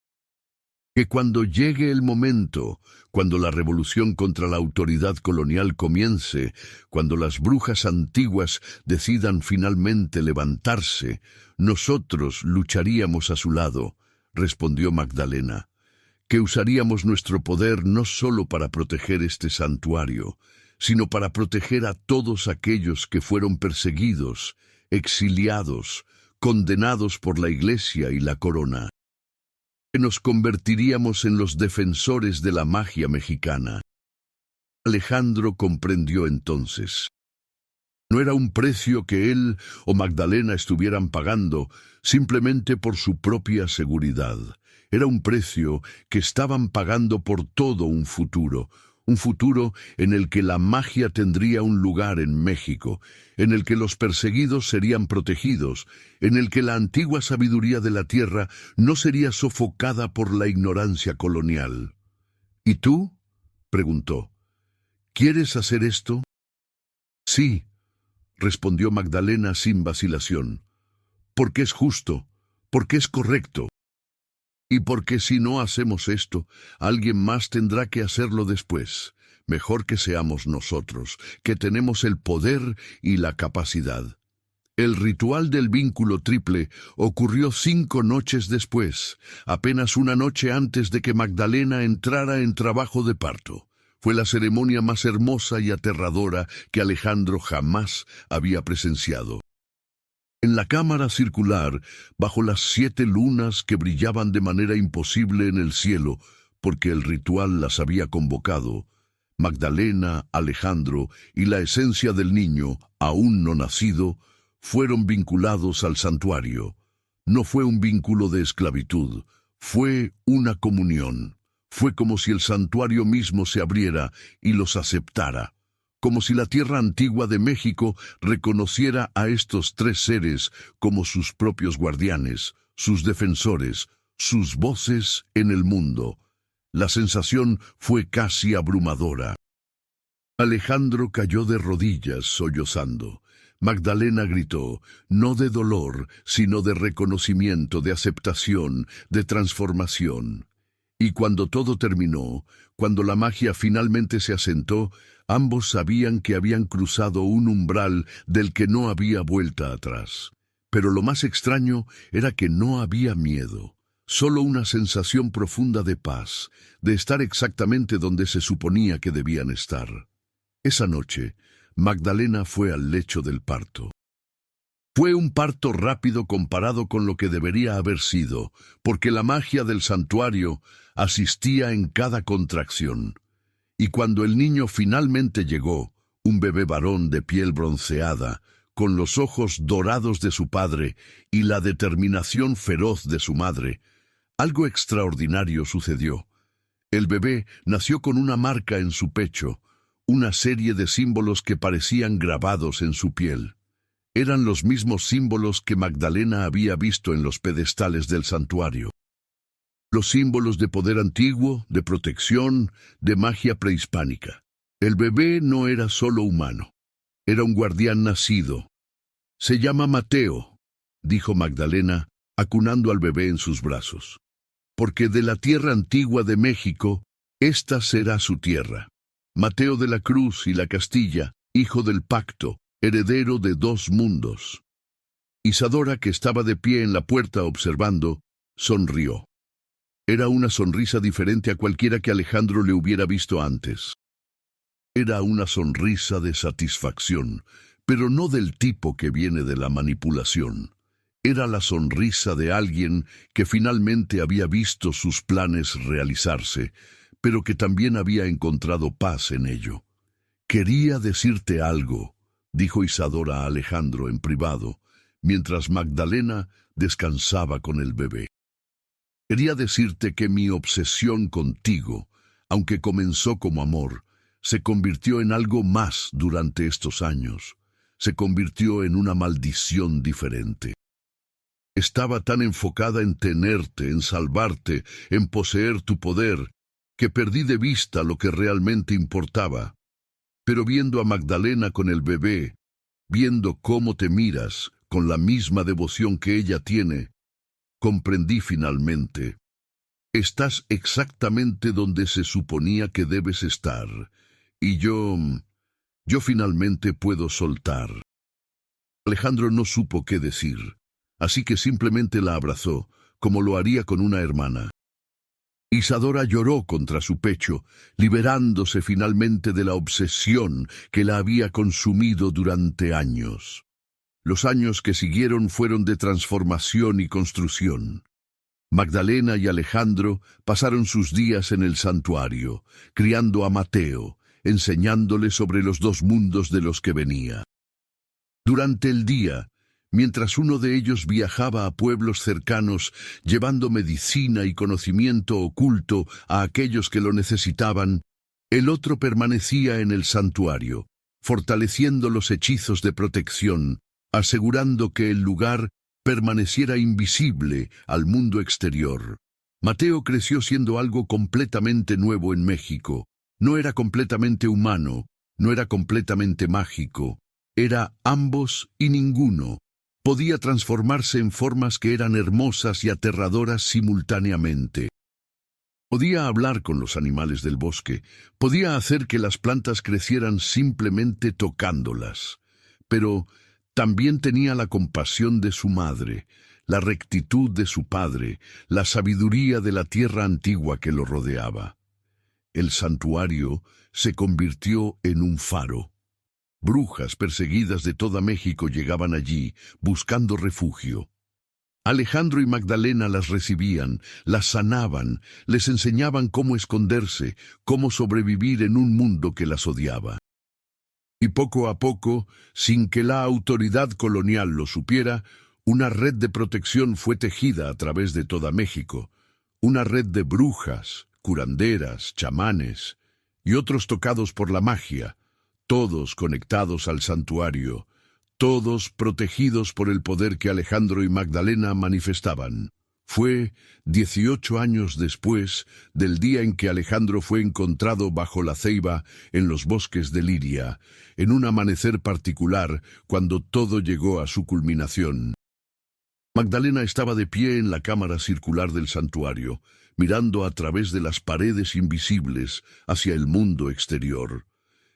Que cuando llegue el momento, cuando la revolución contra la autoridad colonial comience, cuando las brujas antiguas decidan finalmente levantarse, nosotros lucharíamos a su lado, respondió Magdalena, que usaríamos nuestro poder no solo para proteger este santuario, sino para proteger a todos aquellos que fueron perseguidos, exiliados, condenados por la Iglesia y la corona. Que nos convertiríamos en los defensores de la magia mexicana. Alejandro comprendió entonces. No era un precio que él o Magdalena estuvieran pagando simplemente por su propia seguridad. Era un precio que estaban pagando por todo un futuro en el que la magia tendría un lugar en México, en el que los perseguidos serían protegidos, en el que la antigua sabiduría de la tierra no sería sofocada por la ignorancia colonial. ¿Y tú?, preguntó. ¿Quieres hacer esto? Sí, respondió Magdalena sin vacilación, porque es justo, porque es correcto. Y porque si no hacemos esto, alguien más tendrá que hacerlo después. Mejor que seamos nosotros, que tenemos el poder y la capacidad. El ritual del vínculo triple ocurrió 5 noches después, apenas una noche antes de que Magdalena entrara en trabajo de parto. Fue la ceremonia más hermosa y aterradora que Alejandro jamás había presenciado. En la cámara circular, bajo las 7 lunas que brillaban de manera imposible en el cielo, porque el ritual las había convocado, Magdalena, Alejandro y la esencia del niño, aún no nacido, fueron vinculados al santuario. No fue un vínculo de esclavitud, fue una comunión. Fue como si el santuario mismo se abriera y los aceptara. Como si la tierra antigua de México reconociera a estos 3 seres como sus propios guardianes, sus defensores, sus voces en el mundo. La sensación fue casi abrumadora. Alejandro cayó de rodillas sollozando. Magdalena gritó, no de dolor, sino de reconocimiento, de aceptación, de transformación. Y cuando todo terminó, cuando la magia finalmente se asentó, ambos sabían que habían cruzado un umbral del que no había vuelta atrás. Pero lo más extraño era que no había miedo, solo una sensación profunda de paz, de estar exactamente donde se suponía que debían estar. Esa noche, Magdalena fue al lecho del parto. Fue un parto rápido comparado con lo que debería haber sido, porque la magia del santuario asistía en cada contracción. Y cuando el niño finalmente llegó, un bebé varón de piel bronceada, con los ojos dorados de su padre y la determinación feroz de su madre, algo extraordinario sucedió. El bebé nació con una marca en su pecho, una serie de símbolos que parecían grabados en su piel. Eran los mismos símbolos que Magdalena había visto en los pedestales del santuario. Los símbolos de poder antiguo, de protección, de magia prehispánica. El bebé no era solo humano, era un guardián nacido. Se llama Mateo, dijo Magdalena, acunando al bebé en sus brazos. Porque de la tierra antigua de México, esta será su tierra. Mateo de la Cruz y la Castilla, hijo del pacto, heredero de 2 mundos. Isadora, que estaba de pie en la puerta observando, sonrió. Era una sonrisa diferente a cualquiera que Alejandro le hubiera visto antes. Era una sonrisa de satisfacción, pero no del tipo que viene de la manipulación. Era la sonrisa de alguien que finalmente había visto sus planes realizarse, pero que también había encontrado paz en ello. Quería decirte algo, dijo Isadora a Alejandro en privado, mientras Magdalena descansaba con el bebé. Quería decirte que mi obsesión contigo, aunque comenzó como amor, se convirtió en algo más durante estos años. Se convirtió en una maldición diferente. Estaba tan enfocada en tenerte, en salvarte, en poseer tu poder, que perdí de vista lo que realmente importaba. Pero viendo a Magdalena con el bebé, viendo cómo te miras con la misma devoción que ella tiene, comprendí finalmente. Estás exactamente donde se suponía que debes estar. Y yo finalmente puedo soltar. Alejandro no supo qué decir, así que simplemente la abrazó, como lo haría con una hermana. Isadora lloró contra su pecho, liberándose finalmente de la obsesión que la había consumido durante años. Los años que siguieron fueron de transformación y construcción. Magdalena y Alejandro pasaron sus días en el santuario, criando a Mateo, enseñándole sobre los dos mundos de los que venía. Durante el día, mientras uno de ellos viajaba a pueblos cercanos llevando medicina y conocimiento oculto a aquellos que lo necesitaban, el otro permanecía en el santuario, fortaleciendo los hechizos de protección, asegurando que el lugar permaneciera invisible al mundo exterior. Mateo creció siendo algo completamente nuevo en México. No era completamente humano, no era completamente mágico, era ambos y ninguno. Podía transformarse en formas que eran hermosas y aterradoras simultáneamente. Podía hablar con los animales del bosque, podía hacer que las plantas crecieran simplemente tocándolas. Pero también tenía la compasión de su madre, la rectitud de su padre, la sabiduría de la tierra antigua que lo rodeaba. El santuario se convirtió en un faro. Brujas perseguidas de toda México llegaban allí, buscando refugio. Alejandro y Magdalena las recibían, las sanaban, les enseñaban cómo esconderse, cómo sobrevivir en un mundo que las odiaba. Y poco a poco, sin que la autoridad colonial lo supiera, una red de protección fue tejida a través de toda México. Una red de brujas, curanderas, chamanes y otros tocados por la magia, todos conectados al santuario, todos protegidos por el poder que Alejandro y Magdalena manifestaban. Fue 18 años después del día en que Alejandro fue encontrado bajo la ceiba en los bosques de Liria, en un amanecer particular cuando todo llegó a su culminación. Magdalena estaba de pie en la cámara circular del santuario, mirando a través de las paredes invisibles hacia el mundo exterior.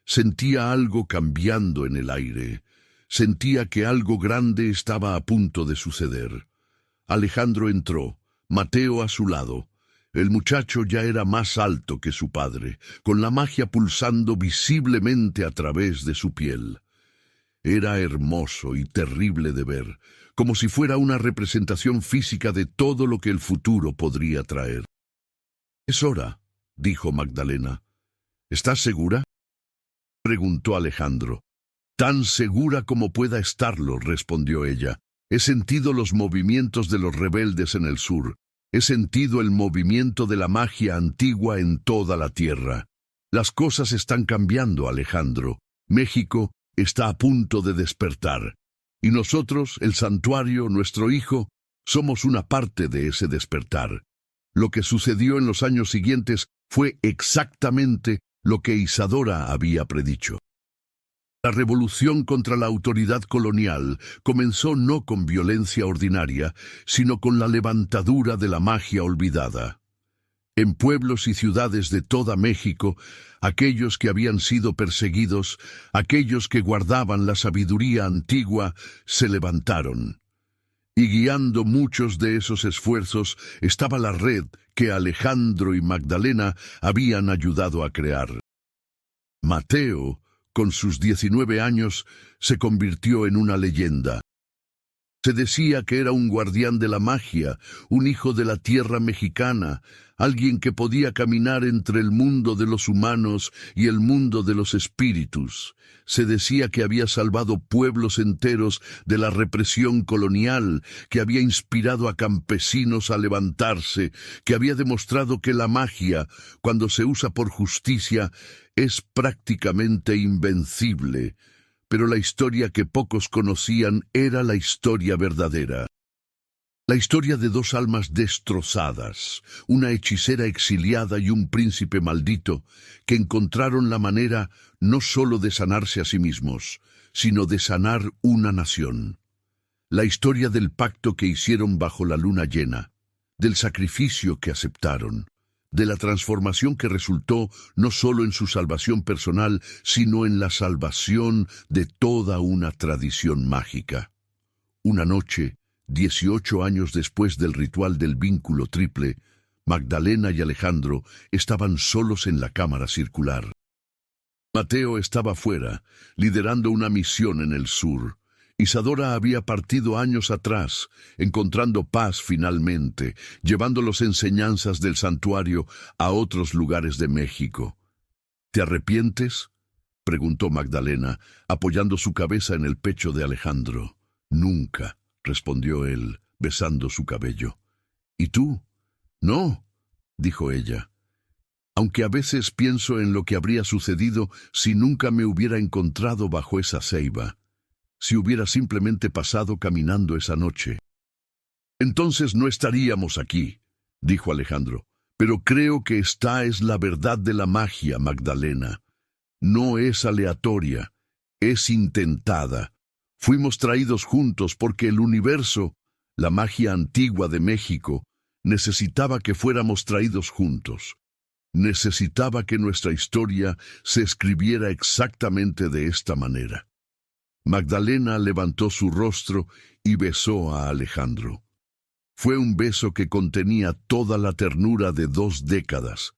Sentía algo cambiando en el aire. Sentía que algo grande estaba a punto de suceder. Alejandro entró, Mateo a su lado. El muchacho ya era más alto que su padre, con la magia pulsando visiblemente a través de su piel. Era hermoso y terrible de ver, como si fuera una representación física de todo lo que el futuro podría traer. «Es hora», dijo Magdalena. «¿Estás segura?», preguntó Alejandro. «Tan segura como pueda estarlo», respondió ella. «He sentido los movimientos de los rebeldes en el sur. He sentido el movimiento de la magia antigua en toda la tierra. Las cosas están cambiando, Alejandro. México está a punto de despertar. Y nosotros, el santuario, nuestro hijo, somos una parte de ese despertar. Lo que sucedió en los años siguientes fue exactamente lo que Isadora había predicho. La revolución contra la autoridad colonial comenzó no con violencia ordinaria, sino con la levantadura de la magia olvidada. En pueblos y ciudades de toda México, aquellos que habían sido perseguidos, aquellos que guardaban la sabiduría antigua, se levantaron. Y guiando muchos de esos esfuerzos estaba la red que Alejandro y Magdalena habían ayudado a crear. Mateo, con sus 19 años, se convirtió en una leyenda. Se decía que era un guardián de la magia, un hijo de la tierra mexicana, alguien que podía caminar entre el mundo de los humanos y el mundo de los espíritus. Se decía que había salvado pueblos enteros de la represión colonial, que había inspirado a campesinos a levantarse, que había demostrado que la magia, cuando se usa por justicia, es prácticamente invencible. Pero la historia que pocos conocían era la historia verdadera. La historia de dos almas destrozadas, una hechicera exiliada y un príncipe maldito, que encontraron la manera no solo de sanarse a sí mismos, sino de sanar una nación. La historia del pacto que hicieron bajo la luna llena. del sacrificio que aceptaron, de la transformación que resultó no solo en su salvación personal, sino en la salvación de toda una tradición mágica. Una noche, 18 años después del ritual del vínculo triple, Magdalena y Alejandro estaban solos en la cámara circular. Mateo estaba fuera, liderando una misión en el sur. Isadora había partido años atrás, encontrando paz finalmente, llevando las enseñanzas del santuario a otros lugares de México. ¿Te arrepientes?, preguntó Magdalena, apoyando su cabeza en el pecho de Alejandro. Nunca, respondió él, besando su cabello. ¿Y tú? No, dijo ella. Aunque a veces pienso en lo que habría sucedido si nunca me hubiera encontrado bajo esa ceiba, si hubiera simplemente pasado caminando esa noche. Entonces no estaríamos aquí, dijo Alejandro. Pero creo que esta es la verdad de la magia, Magdalena. No es aleatoria, es intentada. Fuimos traídos juntos porque el universo, la magia antigua de México, necesitaba que fuéramos traídos juntos. Necesitaba que nuestra historia se escribiera exactamente de esta manera. Magdalena levantó su rostro y besó a Alejandro. Fue un beso que contenía toda la ternura de 2 décadas,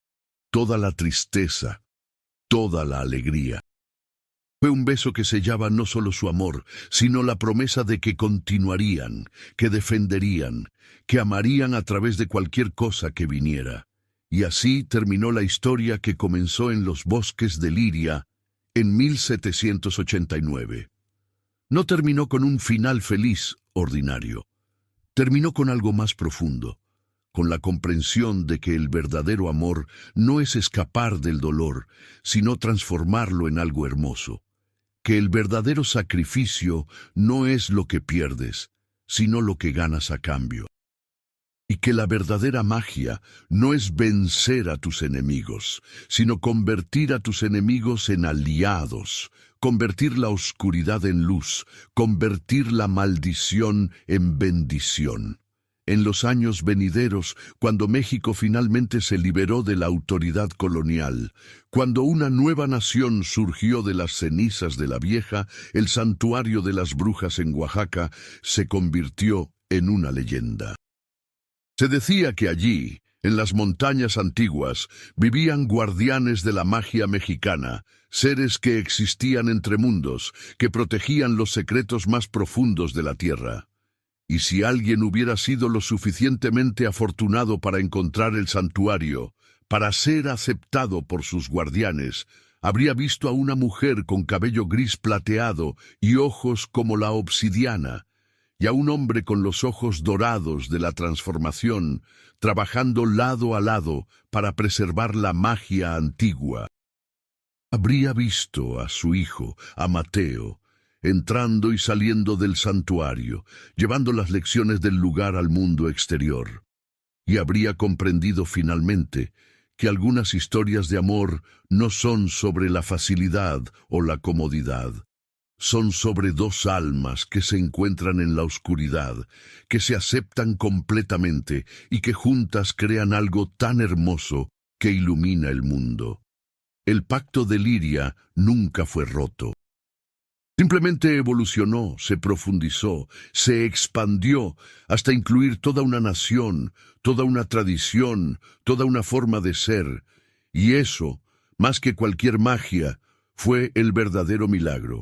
toda la tristeza, toda la alegría. Fue un beso que sellaba no solo su amor, sino la promesa de que continuarían, que defenderían, que amarían a través de cualquier cosa que viniera. Y así terminó la historia que comenzó en los bosques de Liria en 1789. No terminó con un final feliz, ordinario. Terminó con algo más profundo, con la comprensión de que el verdadero amor no es escapar del dolor, sino transformarlo en algo hermoso. Que el verdadero sacrificio no es lo que pierdes, sino lo que ganas a cambio. Y que la verdadera magia no es vencer a tus enemigos, sino convertir a tus enemigos en aliados, convertir la oscuridad en luz, convertir la maldición en bendición. En los años venideros, cuando México finalmente se liberó de la autoridad colonial, cuando una nueva nación surgió de las cenizas de la vieja, el santuario de las brujas en Oaxaca se convirtió en una leyenda. Se decía que allí, en las montañas antiguas, vivían guardianes de la magia mexicana, seres que existían entre mundos, que protegían los secretos más profundos de la tierra. Y si alguien hubiera sido lo suficientemente afortunado para encontrar el santuario, para ser aceptado por sus guardianes, habría visto a una mujer con cabello gris plateado y ojos como la obsidiana, y a un hombre con los ojos dorados de la transformación, trabajando lado a lado para preservar la magia antigua. Habría visto a su hijo, a Mateo, entrando y saliendo del santuario, llevando las lecciones del lugar al mundo exterior. Y habría comprendido finalmente que algunas historias de amor no son sobre la facilidad o la comodidad. Son sobre 2 almas que se encuentran en la oscuridad, que se aceptan completamente y que juntas crean algo tan hermoso que ilumina el mundo. El pacto de Liria nunca fue roto. Simplemente evolucionó, se profundizó, se expandió hasta incluir toda una nación, toda una tradición, toda una forma de ser. Y eso, más que cualquier magia, fue el verdadero milagro.